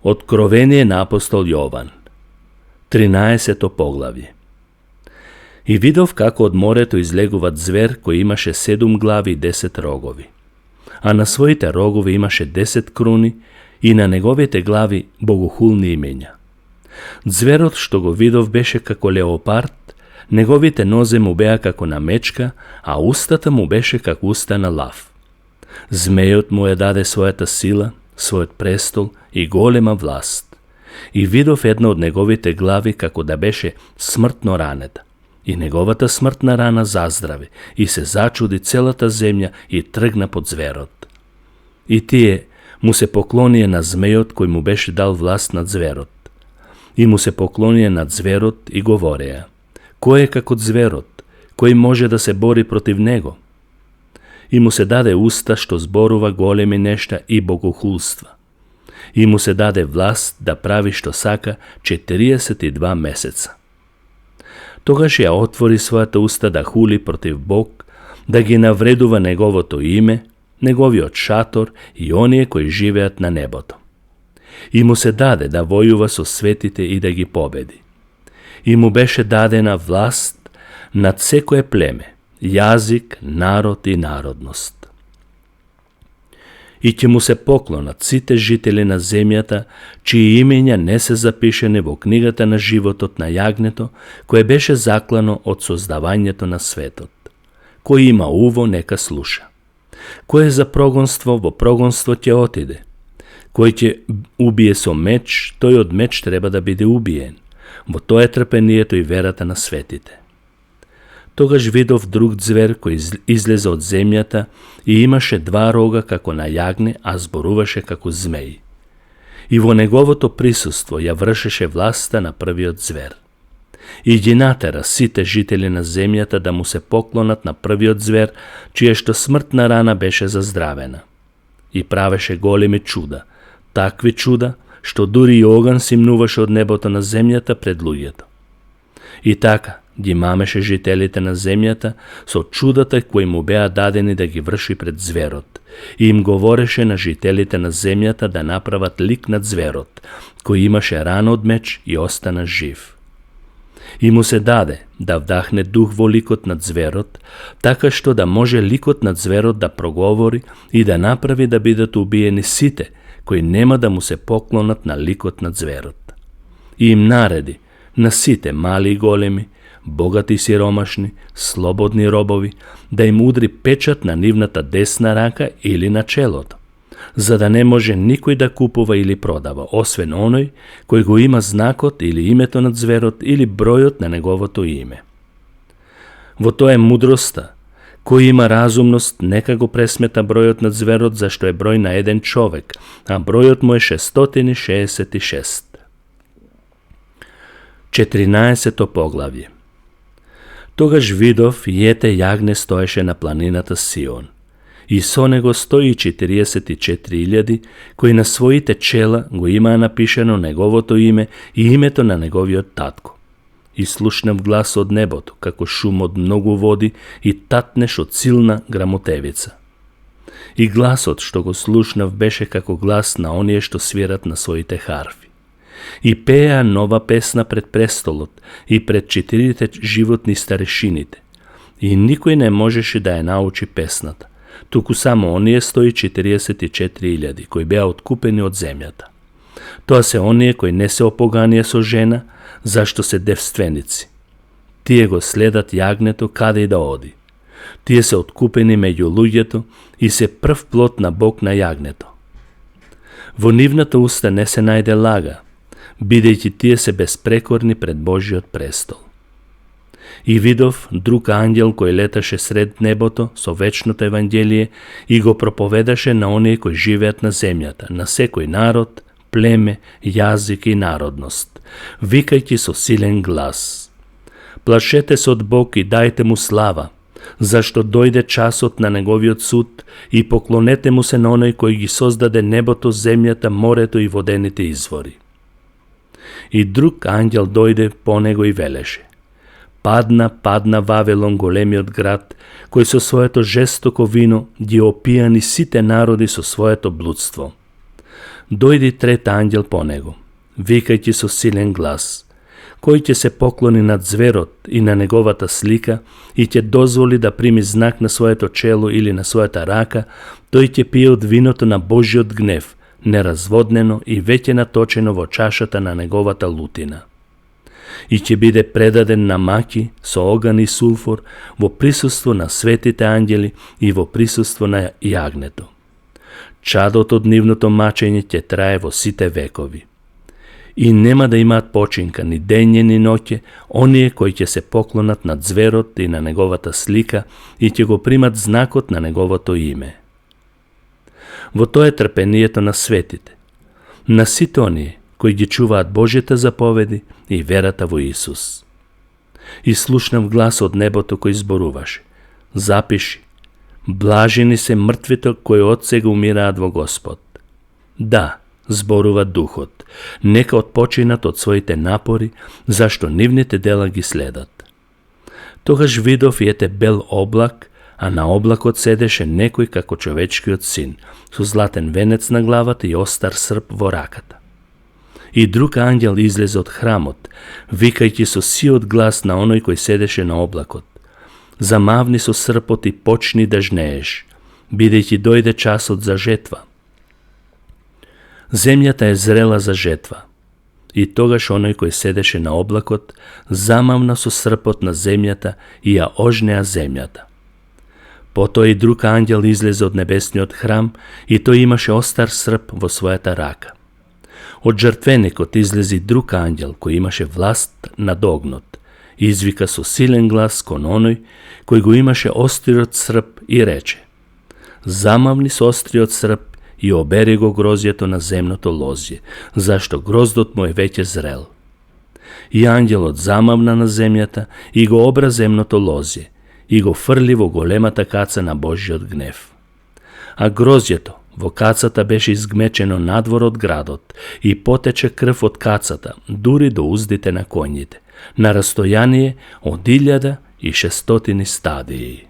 Откровение на апостол Јован, 13 поглавје. И видов како од морето излегува звер кој имаше 7 глави и 10 рогови, а на своите рогови имаше 10 круни и на неговите глави богохулни имења. Зверот што го видов беше како леопард, неговите нозе му беа како на мечка, а устата му беше како уста на лав. Змејот му даде својата сила, својот престол и голема власт. И видов една од неговите глави како да беше смртно ранета. И неговата смртна рана заздрави и се зачуди целата земја и тргна под зверот. И тие му се поклонија на змејот кој му беше дал власт над зверот. И му се поклонија над зверот и говореа: кој е како зверот, кој може да се бори против него? И му се даде уста што зборува големи нешта и богохулства. И му се даде власт да прави што сака 42 месеца. Тогаш ја отвори својата уста да хули против Бог, да ги навредува неговото име, неговиот шатор и оние кои живеат на небото. И му се даде да војува со светите и да ги победи. И му беше дадена власт над секое племе, јазик, народ и народност. И ќе му се поклонат сите жители на земјата, чии имења не се запишени во книгата на животот на јагнето, кое беше заклано од создавањето на светот. Кој има уво, нека слуша. Кој е за прогонство, во прогонство ќе отиде. Кој ќе убие со меч, тој од меч треба да биде убиен. Во тоа е трпението и верата на светите. Тогаш видов друг звер кој излезе од земјата и имаше 2 рога како на јагне, а зборуваше како змеј. И во неговото присуство ја вршеше власта на првиот звер. И ги натера сите жители на земјата да му се поклонат на првиот звер, чија што смртна рана беше заздравена. И правеше големи чуда, такви чуда, што дури и оган симнуваше од небото на земјата пред луѓето. И така ги мамеше жителите на земјата со чудата кои му беа дадени да ги врши пред зверот, и им говореше на жителите на земјата да направат лик над зверот, кој имаше рана од меч и остана жив. И му се даде да вдахне дух во ликот над зверот, така што да може ликот над зверот да проговори и да направи да бидат убиени сите кои нема да му се поклонат на ликот над зверот. И им нареди на сите мали и големи, богати и сиромашни, слободни робови, да им удри печат на нивната десна рака или на челото, за да не може никој да купува или продава, освен оној кој го има знакот или името над зверот или бројот на неговото име. Во тоа е мудроста. Кој има разумност, нека го пресмета бројот на зверот, зашто е број на еден човек, а бројот му е 666. 14 поглавје. Тогаш видов и ете јагне стоеше на планината Сион, и со него 144.000, кои на своите чела го имаа напишено неговото име и името на неговиот татко. И слушнав глас од небото, како шум од многу води и татнеш од силна грамотевица. И гласот што го слушнав беше како глас на оние што свират на своите харфи. И пееа нова песна пред престолот и пред 4 животни старешините. И никој не можеше да ја научи песната, туку само оние 144.000 кои беа откупени од земјата. Тоа се оние кои не се опоганија со жена, зашто се девственици. Тие го следат јагнето каде и да оди. Тие се откупени меѓу луѓето и се прв плод на Бог на јагнето. Во нивната уста не се најде лага, бидејќи тие се безпрекорни пред Божиот престол. И видов друг ангел кој леташе сред небото со вечното евангелие и го проповедаше на оние кои живеат на земјата, на секој народ, племе, јазик и народност, викајќи со силен глас: плашете се од Бог и дајте му слава, зашто дојде часот на неговиот суд, и поклонете му се на оној кој ги создаде небото, земјата, морето и водените извори. И друг ангел дојде по него и велеше: падна Вавилон, големиот град, кој со своето жестоко вино ги опијани сите народи со своето блудство. дојде трет ангел по него, викајќи со силен глас, кој ќе се поклони над зверот и на неговата слика и ќе дозволи да прими знак на своето чело или на својата рака, тој ќе пие од виното на Божиот гнев, неразводнено и веќе наточено во чашата на неговата лутина. И ќе биде предаден на маки со оган и сулфур во присуство на светите ангели и во присуство на јагнето. Чадот од нивното мачење ќе трае во сите векови. И нема да имаат починка ни дење ни ноќе оние кои ќе се поклонат над зверот и на неговата слика и ќе го примат знакот на неговото име. Во тоа е трпението на светите, на сите оние кои ги чуваат Божите заповеди и верата во Исус. И слушнав глас од небото кој зборуваше: запиши, блажени се мртвите кои од сега умираат во Господ. Да, зборува Духот, нека отпочинат од своите напори, зашто нивните дела ги следат. Тогаш видов и ете бел облак, а на облакот седеше некој како човечкиот син, со златен венец на главата и остар срп во раката. И друг ангел излезе од храмот, викајќи со сиот глас на оној кој седеше на облакот: замавни со српот и почни да жнееш, бидејќи дојде часот за жетва. Земјата е зрела за жетва. И тогаш оној кој седеше на облакот замавна со српот на земјата и ја ожнеа земјата. Потоа и друг ангел излезе од небесниот храм и тој имаше остар срп во својата рака. Од жртвеникот излези друг ангел кој имаше власт над огнот и извика со силен глас кон оној кој го имаше остриот срп и рече: замавни со остриот срп и обери го грозјето на земното лозје, зашто гроздот му е веќе зрел. И ангелот замавна на земјата и го обра земното лозје и го фрли во големата каца на Божиот гнев. А гроздјето во кацата беше изгмечено надвор од градот и потече крв од кацата дури до уздите на коњите, на растојание од 1600 стадии.